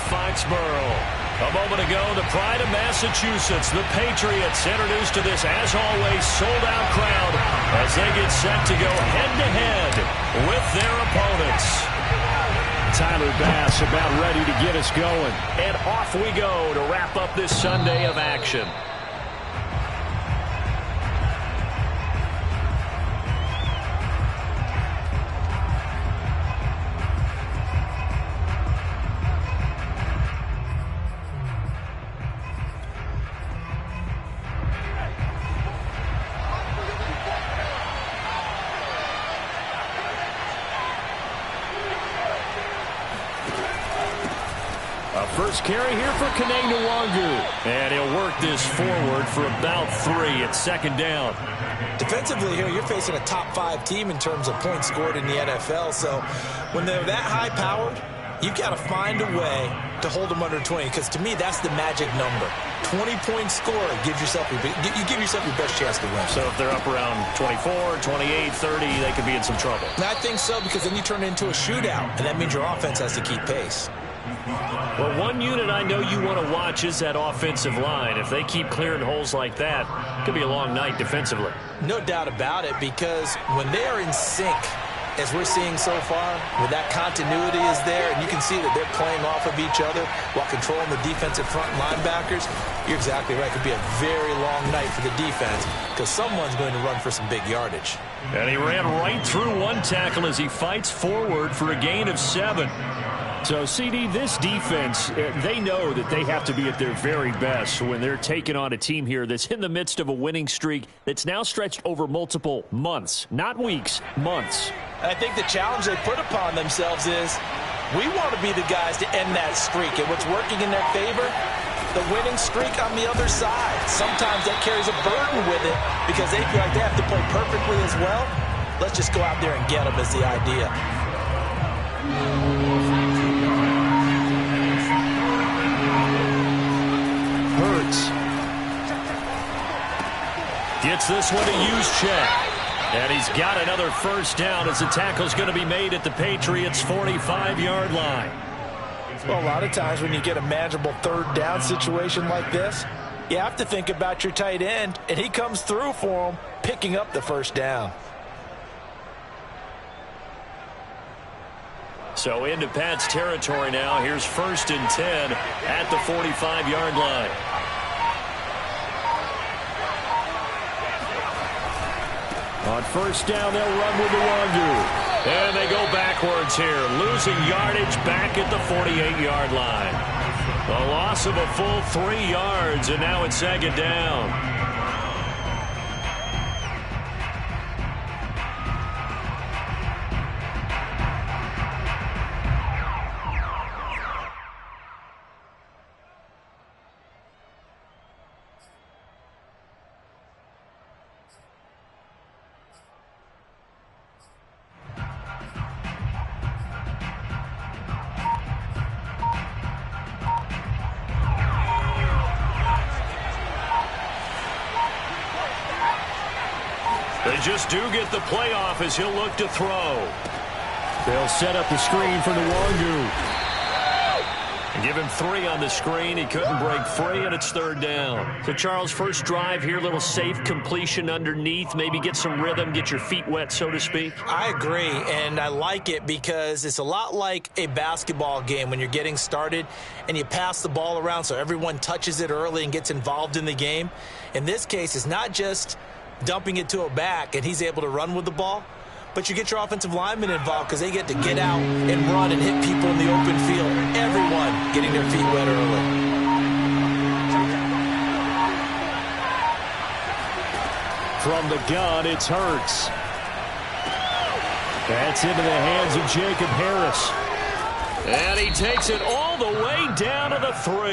Foxborough. A moment ago, the pride of Massachusetts, the Patriots, introduced to this, as always, sold-out crowd as they get set to go head-to-head with their opponents. Tyler Bass about ready to get us going. And off we go to wrap up this Sunday of action. First carry here for Kane-Nwangu. And he'll work this forward for about 3 at second down. Defensively here, you're facing a top 5 team in terms of points scored in the NFL. So when they're that high-powered, you've got to find a way to hold them under 20. Because to me, that's the magic number. 20-point score gives yourself you give yourself your best chance to win. So if they're up around 24, 28, 30, they could be in some trouble. And I think so, because then you turn it into a shootout, and that means your offense has to keep pace. Well, one unit I know you want to watch is that offensive line. If they keep clearing holes like that, it could be a long night defensively. No doubt about it, because when they are in sync, as we're seeing so far, where that continuity is there, and you can see that they're playing off of each other while controlling the defensive front linebackers, you're exactly right. It could be a very long night for the defense, because someone's going to run for some big yardage. And he ran right through one tackle as he fights forward for a gain of 7. So, CD, this defense, they know that they have to be at their very best when they're taking on a team here that's in the midst of a winning streak that's now stretched over multiple months, not weeks, months. And I think the challenge they put upon themselves is, we want to be the guys to end that streak. And what's working in their favor? The winning streak on the other side. Sometimes that carries a burden with it because they feel like they have to play perfectly as well. Let's just go out there and get them is the idea. Gets this one to Juszczyk. And he's got another first down as the tackle's going to be made at the Patriots' 45-yard line. Well, a lot of times when you get a manageable third down situation like this, you have to think about your tight end, and he comes through for him, picking up the first down. So into Pat's territory now. Here's 1st and 10 at the 45-yard line. On first down, they'll run with Nwangu. And they go backwards here, losing yardage back at the 48-yard line. A loss of a full 3 yards, and now it's 2nd down. They just do get the playoff as he'll look to throw. They'll set up the screen for Nwangu. Give him 3 on the screen. He couldn't break free, and it's 3rd down. So, Charles, first drive here, little safe completion underneath. Maybe get some rhythm, get your feet wet, so to speak. I agree, and I like it because it's a lot like a basketball game when you're getting started and you pass the ball around so everyone touches it early and gets involved in the game. In this case, it's not just dumping it to a back and he's able to run with the ball, but you get your offensive linemen involved because they get to get out and run and hit people in the open field. Everyone getting their feet wet early. From the gun, it's Hurts. That's into the hands of Jacob Harris. And he takes it all the way down to the 3.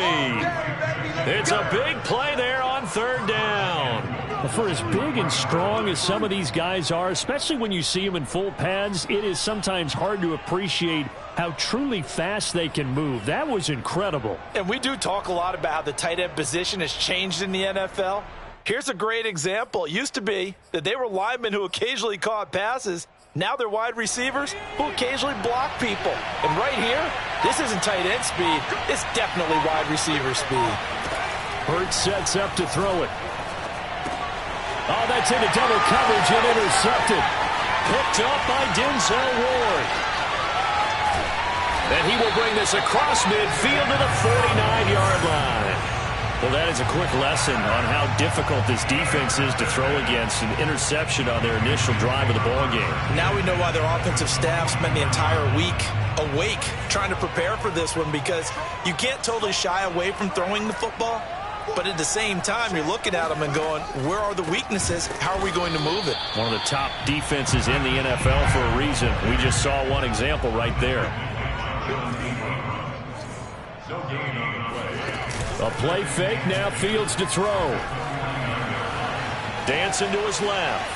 It's a big play there on 3rd down. For as big and strong as some of these guys are, especially when you see them in full pads, it is sometimes hard to appreciate how truly fast they can move. That was incredible. And we do talk a lot about how the tight end position has changed in the NFL. Here's a great example. It used to be that they were linemen who occasionally caught passes. Now they're wide receivers who occasionally block people. And right here, this isn't tight end speed. It's definitely wide receiver speed. Hurts sets up to throw it. Oh, that's into double coverage and intercepted. Picked up by Denzel Ward. And he will bring this across midfield to the 49-yard line. Well, that is a quick lesson on how difficult this defense is to throw against. An interception on their initial drive of the ball game. Now we know why their offensive staff spent the entire week awake trying to prepare for this one, because you can't totally shy away from throwing the football. But at the same time, you're looking at them and going, where are the weaknesses? How are we going to move it? One of the top defenses in the NFL for a reason. We just saw one example right there. A play fake, now Fields to throw. Dancing to his left.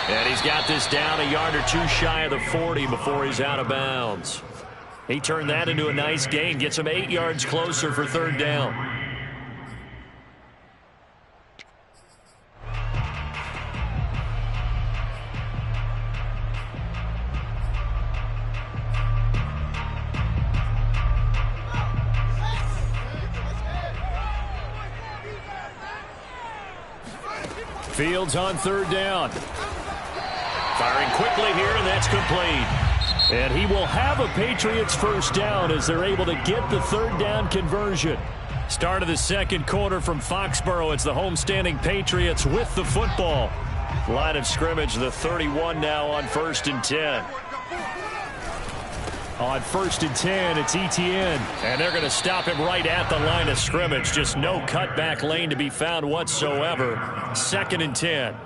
And he's got this down a yard or two shy of the 40 before he's out of bounds. He turned that into a nice gain, gets him 8 yards closer for third down. Fields on third down. Firing quickly here, and that's complete. And he will have a Patriots first down as they're able to get the third down conversion. Start of the second quarter from Foxborough. It's the homestanding Patriots with the football. Line of scrimmage, the 31 now on 1st and 10. On 1st and 10, it's Etienne. And they're going to stop him right at the line of scrimmage. Just no cutback lane to be found whatsoever. 2nd and 10.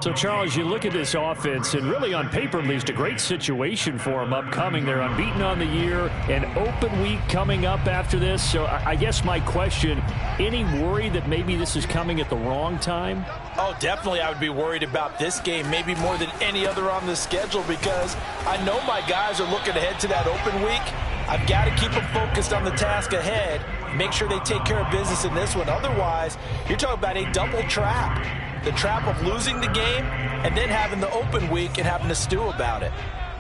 So, Charles, you look at this offense, and really on paper, at least, a great situation for them upcoming. They're unbeaten on the year, an open week coming up after this. So I guess my question, any worry that maybe this is coming at the wrong time? Oh, definitely I would be worried about this game, maybe more than any other on the schedule, because I know my guys are looking ahead to that open week. I've got to keep them focused on the task ahead, make sure they take care of business in this one. Otherwise, you're talking about a double trap. The trap of losing the game and then having the open week and having to stew about it.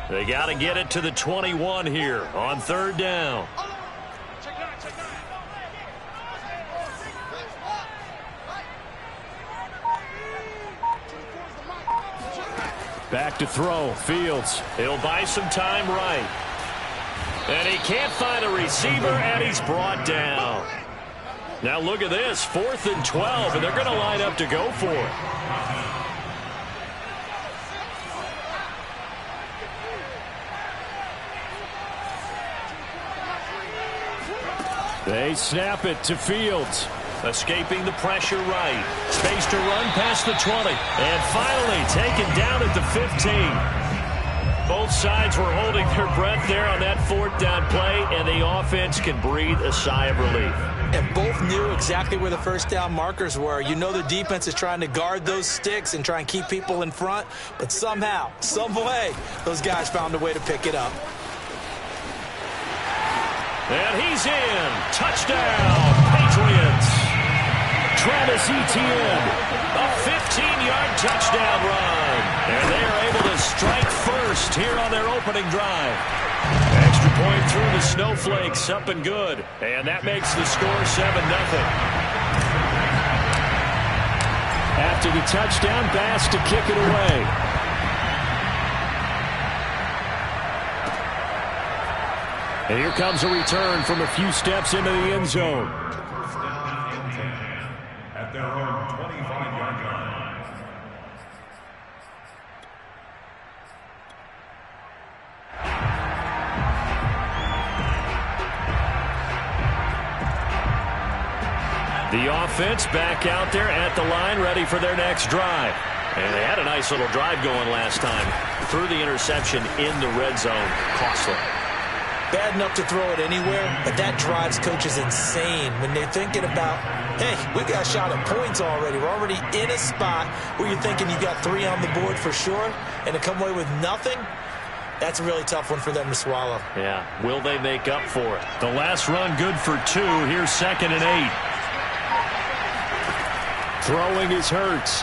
They got to get it to the 21 here on third down. Back to throw. Fields. He'll buy some time right. And he can't find a receiver, and he's brought down. Now look at this, 4th and 12, and they're going to line up to go for it. They snap it to Fields. Escaping the pressure right. Space to run past the 20. And finally taken down at the 15. Both sides were holding their breath there on that 4th down play, and the offense can breathe a sigh of relief. And both knew exactly where the first down markers were. You know the defense is trying to guard those sticks and try and keep people in front, but somehow, some way, those guys found a way to pick it up. And he's in. Touchdown, Patriots. Travis Etienne, a 15-yard touchdown run. And they are able to strike first here on their opening drive. Extra point through the snowflakes, up and good. And that makes the score 7-0. After the touchdown, Bass to kick it away. And here comes a return from a few steps into the end zone. At their own 25-yard line. The offense back out there at the line, ready for their next drive. And they had a nice little drive going last time. Threw the interception in the red zone. Costly. Bad enough to throw it anywhere, but that drives coaches insane when they're thinking about, hey, we got a shot at points already. We're already in a spot where you're thinking you got 3 on the board for sure, and to come away with nothing, that's a really tough one for them to swallow. Yeah, will they make up for it? The last run good for 2. Here's 2nd and 8. Throwing is Hurts.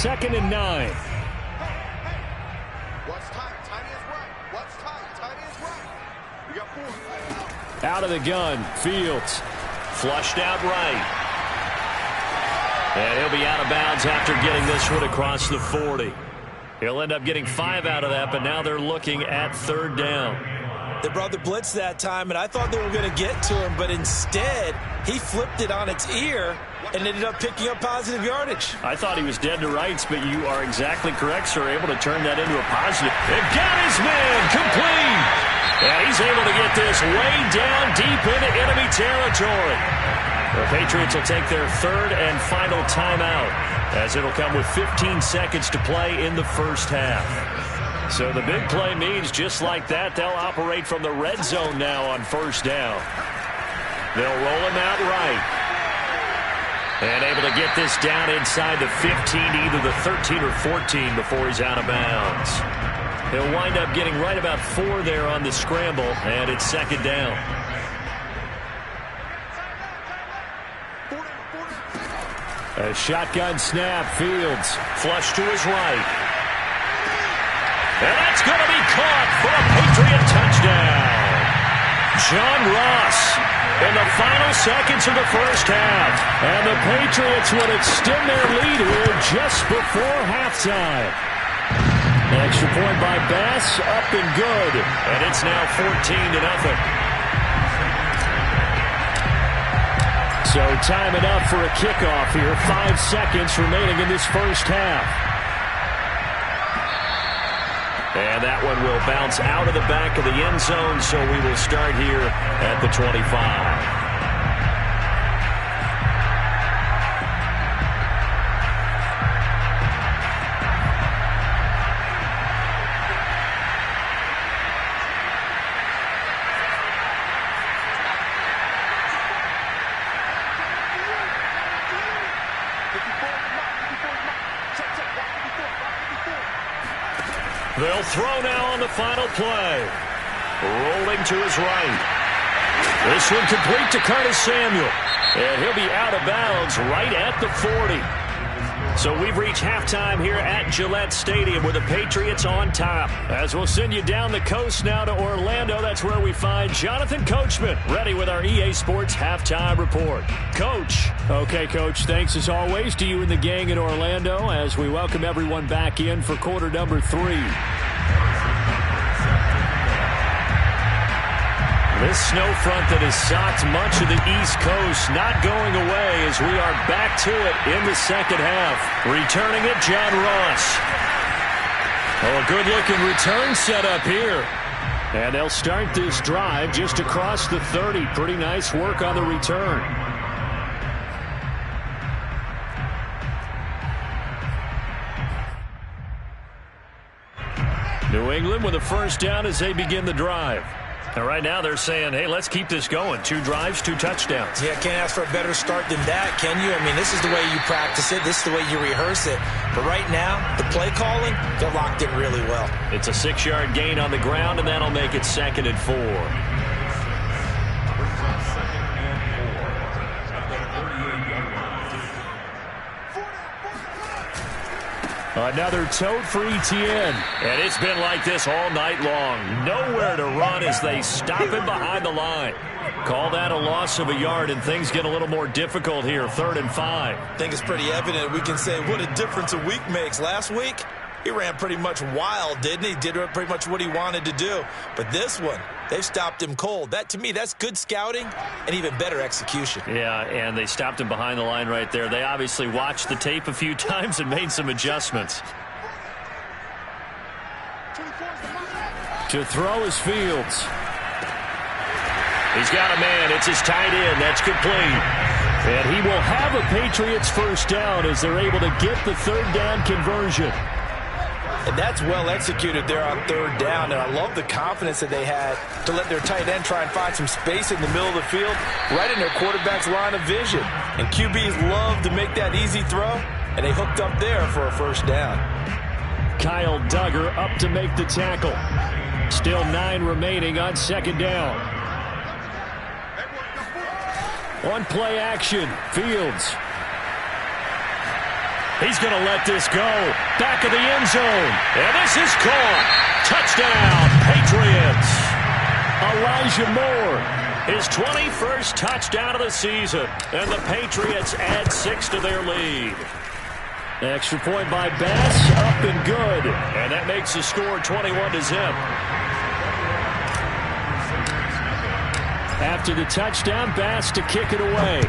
2nd and 9. Out of the gun, Fields. Flushed out right. And he'll be out of bounds after getting this one across the 40. He'll end up getting 5 out of that, but now they're looking at 3rd down. They brought the blitz that time, and I thought they were going to get to him, but instead he flipped it on its ear and ended up picking up positive yardage. I thought he was dead to rights, but you are exactly correct, sir. Able to turn that into a positive. They've got his man complete. And he's able to get this way down deep into enemy territory. The Patriots will take their 3rd and final timeout, as it'll come with 15 seconds to play in the first half. So the big play means just like that, they'll operate from the red zone now on 1st down. They'll roll him out right. And able to get this down inside the 15, either the 13 or 14 before he's out of bounds. He'll wind up getting right about 4 there on the scramble, and it's 2nd down. A shotgun snap, Fields. Flush to his right. And that's going to be caught for a Patriot touchdown. John Ross in the final seconds of the first half. And the Patriots would extend their lead here just before halftime. Extra point by Bass, up and good. And it's now 14-0. So time enough for a kickoff here. 5 seconds remaining in this first half. And that one will bounce out of the back of the end zone, so we will start here at the 25. They'll throw now on the final play. Rolling to his right. This one complete to Curtis Samuel. And he'll be out of bounds right at the 40. So we've reached halftime here at Gillette Stadium with the Patriots on top. As we'll send you down the coast now to Orlando, that's where we find Jonathan Coachman, ready with our EA Sports Halftime Report. Coach. Okay, Coach, thanks as always to you and the gang in Orlando as we welcome everyone back in for quarter number 3. This snow front that has socked much of the East Coast not going away as we are back to it in the second half. Returning it, John Ross. Oh, a good-looking return set up here. And they'll start this drive just across the 30. Pretty nice work on the return. New England with a first down as they begin the drive. And right now they're saying, hey, let's keep this going. 2 drives, 2 touchdowns. Yeah, can't ask for a better start than that, can you? I mean, this is the way you practice it. This is the way you rehearse it. But right now, the play calling, they're locked in really well. It's a 6-yard gain on the ground, and that'll make it 2nd and 4. Another tote for Etienne. And it's been like this all night long. Nowhere to run as they stop him behind the line. Call that a loss of a yard, and things get a little more difficult here. 3rd and 5. I think it's pretty evident. We can say what a difference a week makes. Last week, he ran pretty much wild, didn't he? Did pretty much what he wanted to do. But this one, they've stopped him cold. That, to me, that's good scouting and even better execution. Yeah, and they stopped him behind the line right there. They obviously watched the tape a few times and made some adjustments. To throw is Fields. He's got a man. It's his tight end. That's complete. And he will have a Patriots first down as they're able to get the 3rd down conversion. And that's well executed there on 3rd down. And I love the confidence that they had to let their tight end try and find some space in the middle of the field, right in their quarterback's line of vision. And QBs love to make that easy throw, and they hooked up there for a first down. Kyle Duggar up to make the tackle. Still 9 remaining on 2nd down. On play action, Fields. He's going to let this go. Back of the end zone. And this is caught. Touchdown, Patriots. Elijah Moore. His 21st touchdown of the season. And the Patriots add 6 to their lead. Extra point by Bass, up and good. And that makes the score 21-0. After the touchdown, Bass to kick it away.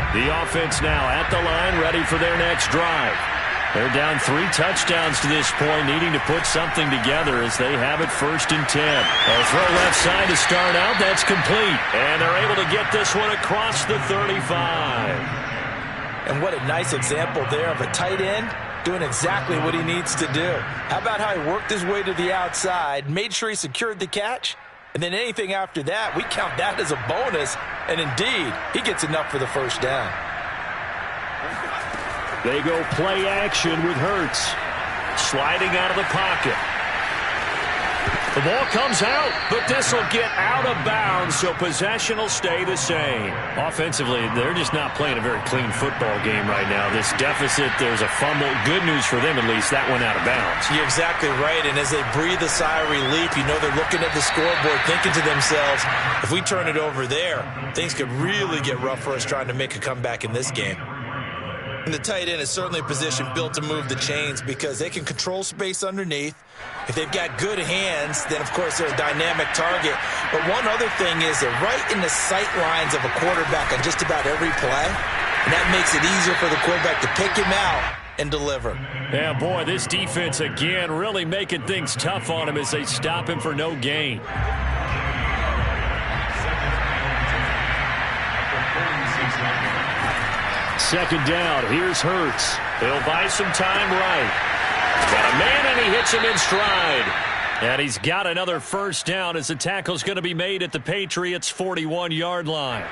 The offense now at the line, ready for their next drive. They're down 3 touchdowns to this point, needing to put something together as they have it 1st and 10. They'll throw left side to start out. That's complete. And they're able to get this one across the 35. And what a nice example there of a tight end doing exactly what he needs to do. How about how he worked his way to the outside, made sure he secured the catch, and then anything after that, we count that as a bonus. And indeed, he gets enough for the 1st down. They go play action with Hurts. Sliding out of the pocket. The ball comes out, but this will get out of bounds, so possession will stay the same. Offensively, they're just not playing a very clean football game right now. This deficit, there's a fumble. Good news for them, at least. That went out of bounds. You're exactly right, and as they breathe a sigh of relief, you know they're looking at the scoreboard, thinking to themselves, if we turn it over there, things could really get rough for us trying to make a comeback in this game. And the tight end is certainly a position built to move the chains because they can control space underneath. If they've got good hands, then, of course, they're a dynamic target. But one other thing is they're right in the sight lines of a quarterback on just about every play. And that makes it easier for the quarterback to pick him out and deliver. Yeah, boy, this defense, again, really making things tough on him as they stop him for no gain. Second down, here's Hurts. He'll buy some time right. Got a man, and he hits him in stride. And he's got another 1st down as the tackle's going to be made at the Patriots' 41-yard line.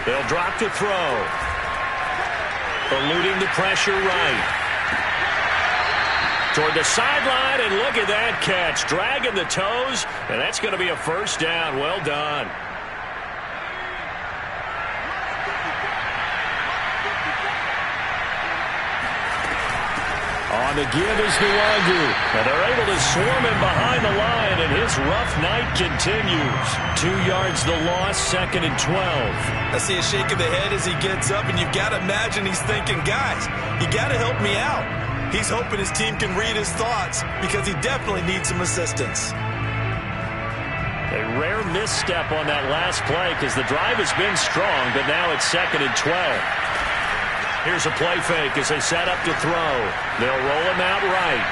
They'll drop to throw. Eluding the pressure right. Toward the sideline, and look at that catch. Dragging the toes, and that's going to be a 1st down. Well done. On the give is Nwangu. And they're able to swarm him behind the line, and his rough night continues. 2 yards the loss, 2nd and 12. I see a shake of the head as he gets up, and you've got to imagine he's thinking, guys, you got to help me out. He's hoping his team can read his thoughts because he definitely needs some assistance. A rare misstep on that last play because the drive has been strong, but now it's 2nd and 12. Here's a play fake as they set up to throw. They'll roll him out right.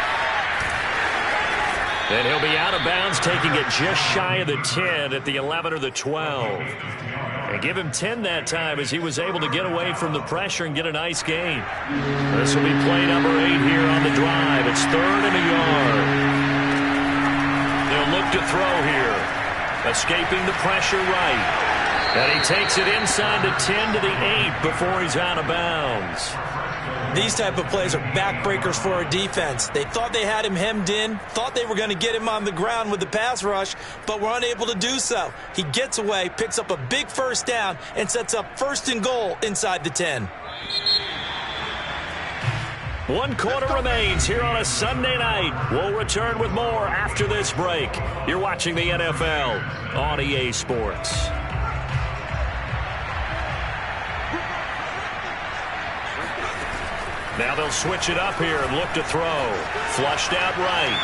And he'll be out of bounds, taking it just shy of the 10 at the 11 or the 12. And give him 10 that time as he was able to get away from the pressure and get a nice gain. This will be play number 8 here on the drive. It's 3rd and a yard. They'll look to throw here. Escaping the pressure right. And he takes it inside the 10 to the 8 before he's out of bounds. These type of plays are backbreakers for a defense. They thought they had him hemmed in, thought they were going to get him on the ground with the pass rush, but were unable to do so. He gets away, picks up a big 1st down, and sets up 1st and goal inside the 10. 1 quarter remains here on a Sunday night. We'll return with more after this break. You're watching the NFL on EA Sports. Now they'll switch it up here and look to throw. Flushed out right.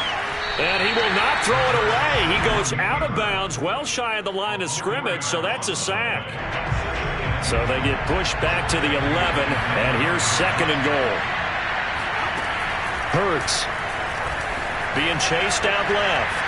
And he will not throw it away. He goes out of bounds, well shy of the line of scrimmage, so that's a sack. So they get pushed back to the 11, and here's 2nd and goal. Hurts being chased out left.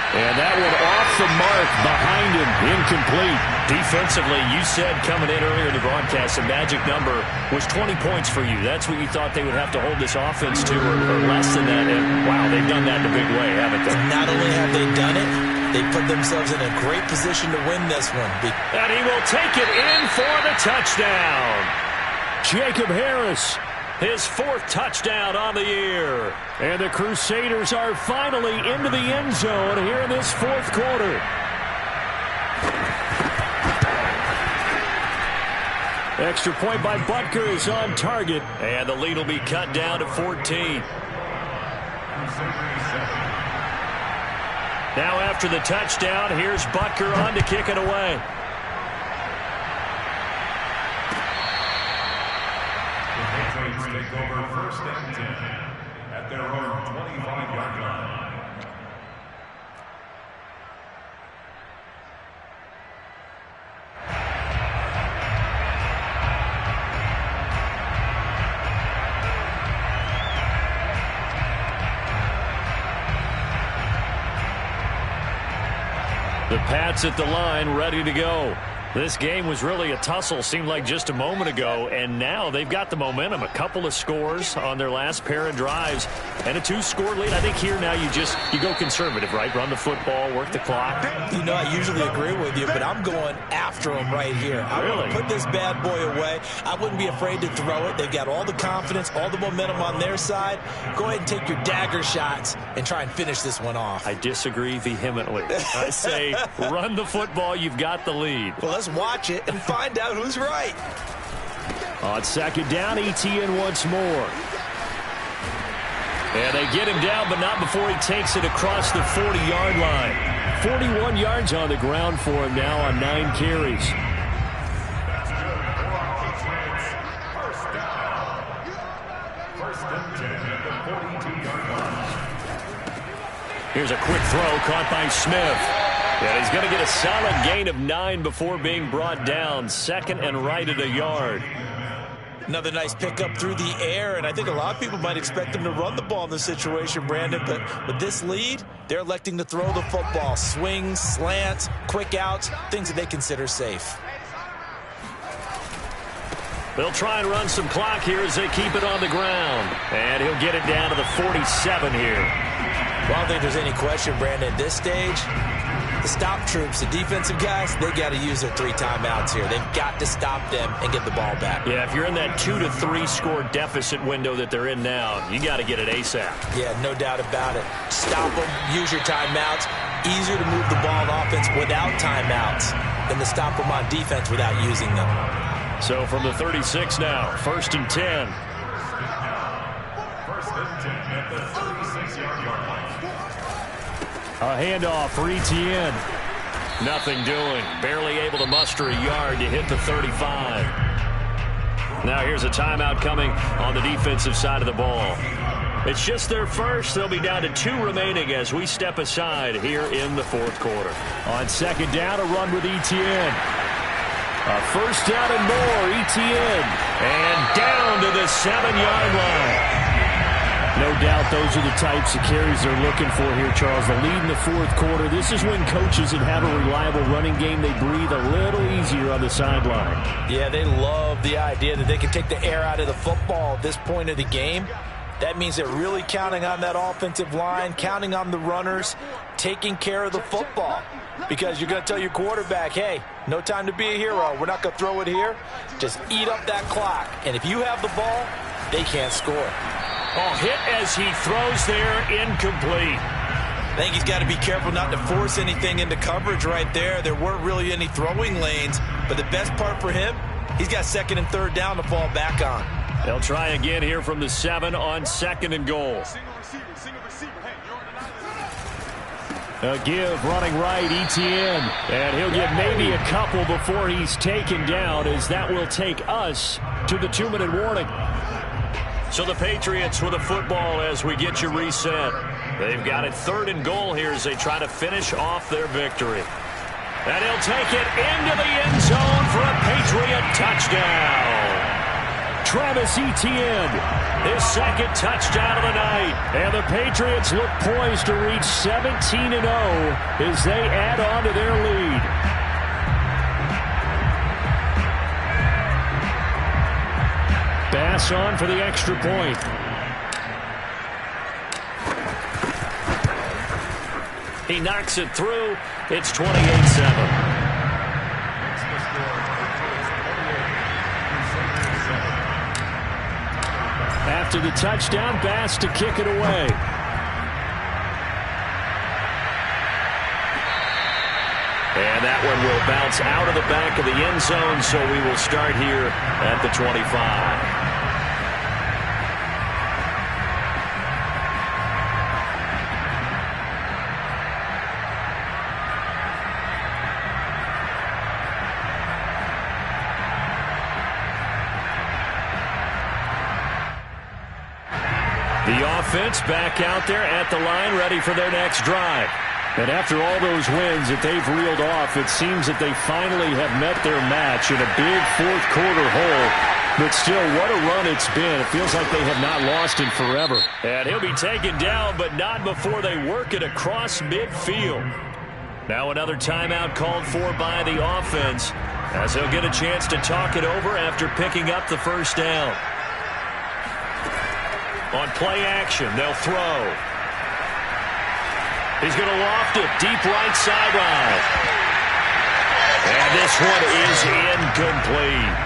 And that one off the mark behind him, incomplete. Defensively, you said coming in earlier in the broadcast, the magic number was 20 points for you. That's what you thought they would have to hold this offense to, or less than that. And, wow, they've done that in a big way, haven't they? Not only have they done it, they put themselves in a great position to win this one. And he will take it in for the touchdown. Jacob Harris, his 4th touchdown on the year. And the Crusaders are finally into the end zone here in this 4th quarter. Extra point by Butker is on target. And the lead will be cut down to 14. Now after the touchdown, here's Butker on to kick it away. The Patriots take over 1st and 10 at their own 25-yard line. The Pats at the line, ready to go. This game was really a tussle, seemed like just a moment ago, and now they've got the momentum. A couple of scores on their last pair of drives, and a 2-score lead. I think here now you go conservative, right? Run the football, work the clock. You know, I usually agree with you, but I'm going after them right here. I want to put this bad boy away. I wouldn't be afraid to throw it. They've got all the confidence, all the momentum on their side. Go ahead and take your dagger shots and try and finish this one off. I disagree vehemently. I say run the football. You've got the lead. Well, let's watch it and find out who's right. On 2nd down, Etienne once more. And they get him down, but not before he takes it across the 40-yard line. 41 yards on the ground for him now on 9 carries. Here's a quick throw caught by Smith. And he's going to get a solid gain of 9 before being brought down. 2nd and right at a yard. Another nice pickup through the air, and I think a lot of people might expect them to run the ball in this situation, Brandon, but with this lead, they're electing to throw the football. Swings, slants, quick outs, things that they consider safe. They'll try and run some clock here as they keep it on the ground. And he'll get it down to the 47 here. Well, I don't think there's any question, Brandon, at this stage, the stop troops, the defensive guys, they got to use their 3 timeouts here. They've got to stop them and get the ball back. Yeah, if you're in that 2 to 3 score deficit window that they're in now, you got to get it ASAP. Yeah, no doubt about it. Stop them, use your timeouts. Easier to move the ball on offense without timeouts than to stop them on defense without using them. So from the 36 now, 1st and 10. 1st and 10 at the 36-yard line. A handoff for Etienne. Nothing doing. Barely able to muster a yard to hit the 35. Now here's a timeout coming on the defensive side of the ball. It's just their first. They'll be down to 2 remaining as we step aside here in the 4th quarter. On 2nd down, a run with Etienne. A 1st down and more, Etienne. And down to the 7-yard line. No doubt those are the types of carries they're looking for here, Charles. The lead in the 4th quarter. This is when coaches that have a reliable running game, they breathe a little easier on the sideline. Yeah, they love the idea that they can take the air out of the football at this point of the game. That means they're really counting on that offensive line, counting on the runners, taking care of the football. Because you're going to tell your quarterback, hey, no time to be a hero. We're not going to throw it here. Just eat up that clock. And if you have the ball, they can't score. Oh, hit as he throws there, incomplete. I think he's got to be careful not to force anything into coverage right there. There weren't really any throwing lanes. But the best part for him, he's got 2nd and 3rd down to fall back on. They'll try again here from the 7 on 2nd and goal. A give running right, Etienne. And he'll get maybe a couple before he's taken down, as that will take us to the 2-minute warning. So the Patriots with a football as we get you reset. They've got it 3rd and goal here as they try to finish off their victory. And he'll take it into the end zone for a touchdown. Travis Etienne, his second touchdown of the night. And the Patriots look poised to reach 17-0 as they add on to their lead. Bass on for the extra point. He knocks it through. It's 28-7. After the touchdown, Bass to kick it away. And that one will bounce out of the back of the end zone, so we will start here at the 25. The offense back out there at the line, ready for their next drive. And after all those wins that they've reeled off, it seems that they finally have met their match in a big fourth-quarter hole. But still, what a run it's been. It feels like they have not lost in forever. And he'll be taken down, but not before they work it across midfield. Now another timeout called for by the offense, as he'll get a chance to talk it over after picking up the first down. On play action, they'll throw. He's going to loft it deep right sideline. And this one is incomplete.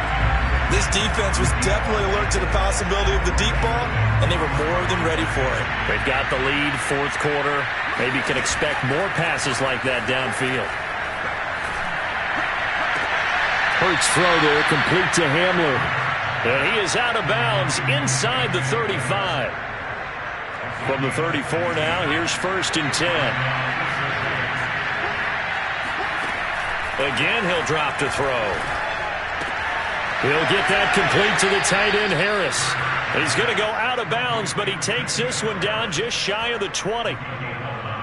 This defense was definitely alert to the possibility of the deep ball, and they were more than ready for it. They've got the lead, fourth quarter. Maybe can expect more passes like that downfield. Hurts throw there, complete to Hamler. And he is out of bounds inside the 35. From the 34 now, here's 1st and 10. Again, he'll drop to throw. He'll get that complete to the tight end, Harris. He's going to go out of bounds, but he takes this one down just shy of the 20.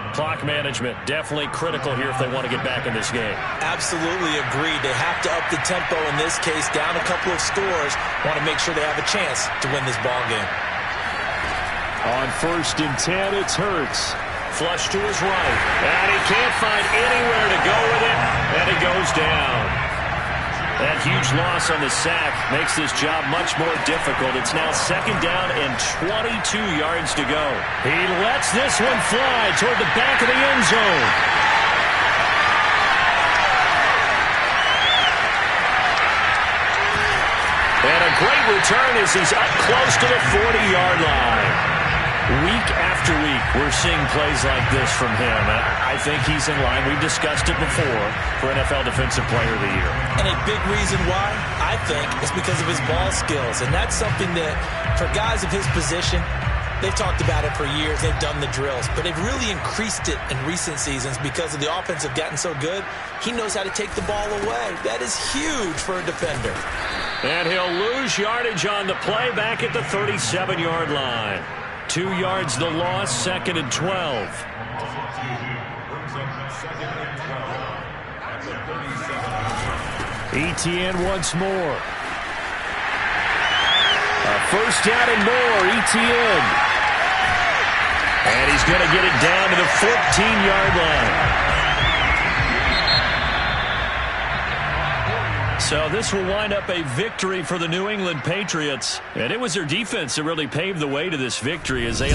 Clock management definitely critical here if they want to get back in this game. Absolutely agreed. They have to up the tempo in this case, down a couple of scores. Want to make sure they have a chance to win this ball game. On 1st and 10, it's Hurts. Flush to his right. And he can't find anywhere to go with it. And he goes down. That huge loss on the sack makes this job much more difficult. It's now 2nd down and 22 yards to go. He lets this one fly toward the back of the end zone. And a great return as he's up close to the 40-yard line. Week after week, we're seeing plays like this from him. I think he's in line. We've discussed it before for NFL Defensive Player of the Year. And a big reason why, I think, is because of his ball skills. And that's something that, for guys of his position, they've talked about it for years. They've done the drills. But they've really increased it in recent seasons because of the offense have gotten so good. He knows how to take the ball away. That is huge for a defender. And he'll lose yardage on the play back at the 37-yard line. 2 yards the loss, 2nd and 12. Etienne once more. A 1st down and more, Etienne. And he's going to get it down to the 14-yard line. So this will wind up a victory for the New England Patriots. And it was their defense that really paved the way to this victory as they